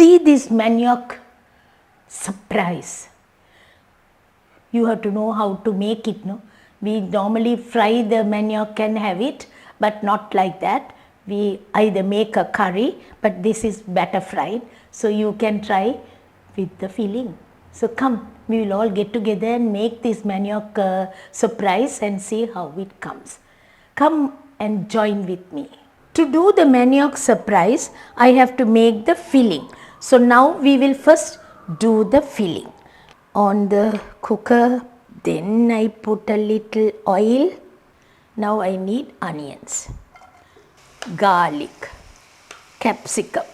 see this manioc surprise. You have to know how to make it, no? We normally fry the manioc and have it, but not like that. We either make a curry, but this is batter fried, so you can try with the filling. So come, we will all get together and make this manioc surprise and see how it comes. Come and join with me. To do the manioc surprise, I have to make the filling. So now we will first do the filling. On the cooker, then I put a little oil. Now I need onions, garlic, capsicum,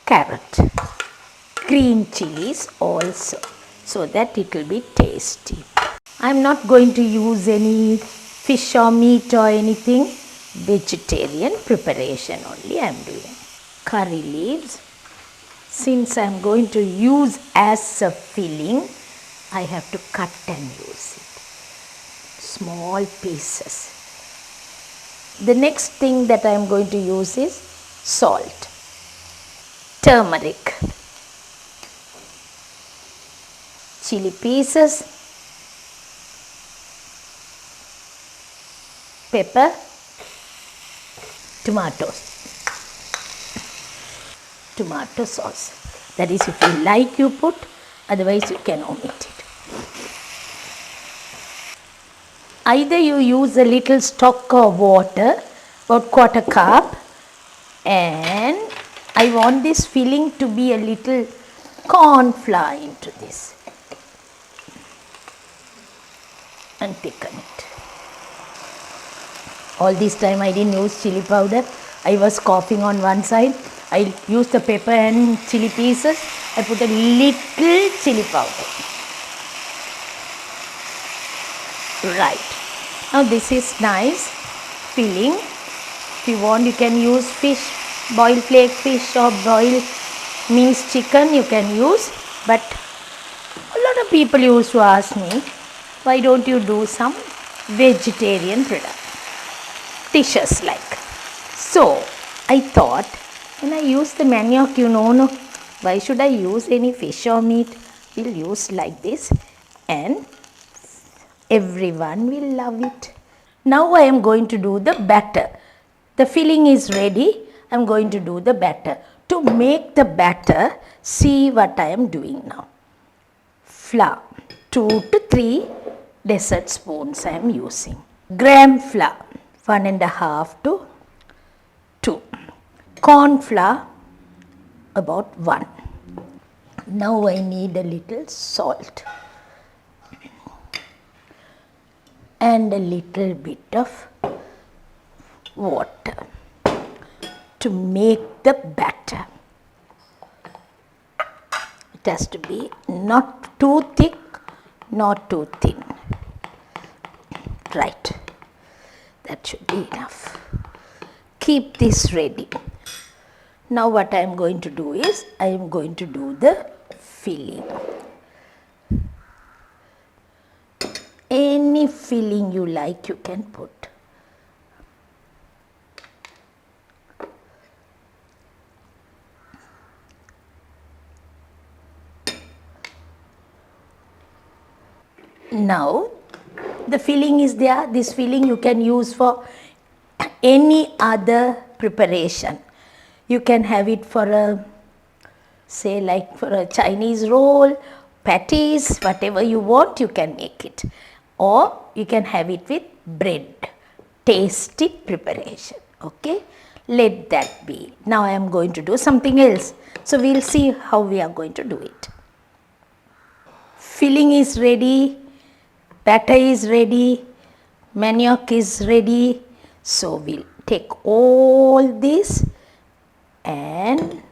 carrot, green chilies also, so that it will be tasty. I am not going to use any fish or meat or anything, vegetarian preparation only I am doing. Curry leaves, since I am going to use as a filling, I have to cut and use it, small pieces. The next thing that I am going to use is salt, turmeric, chili pieces, pepper, tomatoes, tomato sauce. That is, if you like you put, otherwise you can omit it. Either you use a little stock of water, about quarter cup, and I want this filling to be a little corn flour into this and thicken it. All this time I didn't use chili powder. I was coughing on one side. I used the pepper and chili pieces. I put a little chili powder. Right. Now this is nice filling. If you want, you can use fish, boiled flake fish or boiled minced chicken you can use. But a lot of people used to ask me, why don't you do some vegetarian dishes like. So I thought, when I use the manioc, no, why should I use any fish or meat? We'll use like this and everyone will love it. Now I am going to do the batter. The filling is ready. I am going to do the batter. To make the batter, see what I am doing now. Flour, 2 to 3 dessert spoons I am using. Gram flour, 1.5 to 2. Corn flour, about 1. Now I need a little salt and a little bit of water to make the batter. It has to be not too thick, not too thin. Right, that should be enough. Keep this ready. Now what I am going to do is, I am going to do the filling. Any filling you like you can put. Now the filling is there. This filling you can use for any other preparation. You can have it for a, say like for a Chinese roll, patties, whatever you want you can make it. Or you can have it with bread. Tasty preparation. Okay, let that be. Now I am going to do something else. So we will see how we are going to do it. Filling is ready. Batter is ready, manioc is ready. So we'll take all this and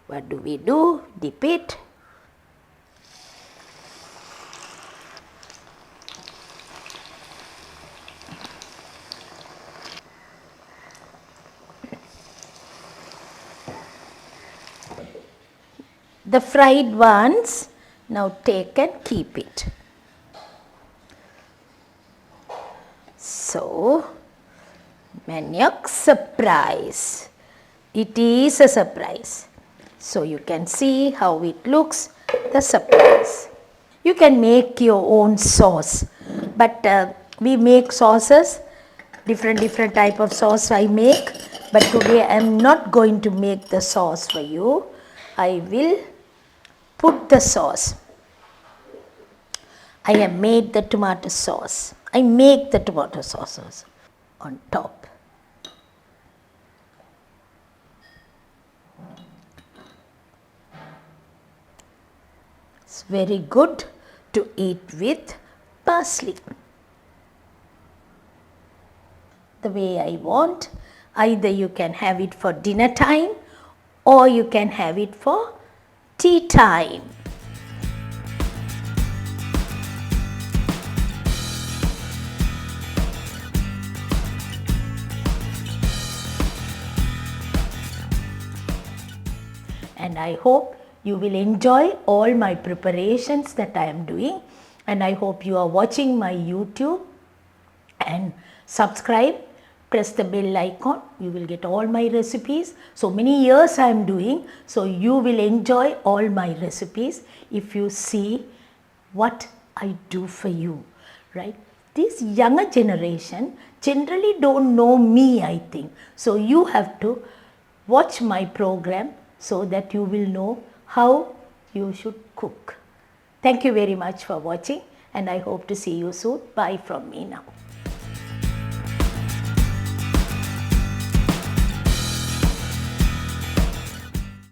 what do? Dip it. The fried ones, now take and keep it. So, manioc surprise. It is a surprise. So you can see how it looks, the surprise. You can make your own sauce, but we make sauces, different type of sauce I make, but today I am not going to make the sauce for you. I will put the sauce. I have made the tomato sauce. I make the tomato sauces on top. It's very good to eat with parsley. The way I want, either you can have it for dinner time or you can have it for tea time. And I hope you will enjoy all my preparations that I am doing, and I hope you are watching my YouTube and subscribe, press the bell icon, you will get all my recipes. So many years I am doing, so you will enjoy all my recipes if you see what I do for you, right? This younger generation generally don't know me, I think. So you have to watch my program so that you will know how you should cook. Thank you very much for watching, and I hope to see you soon. Bye from me now.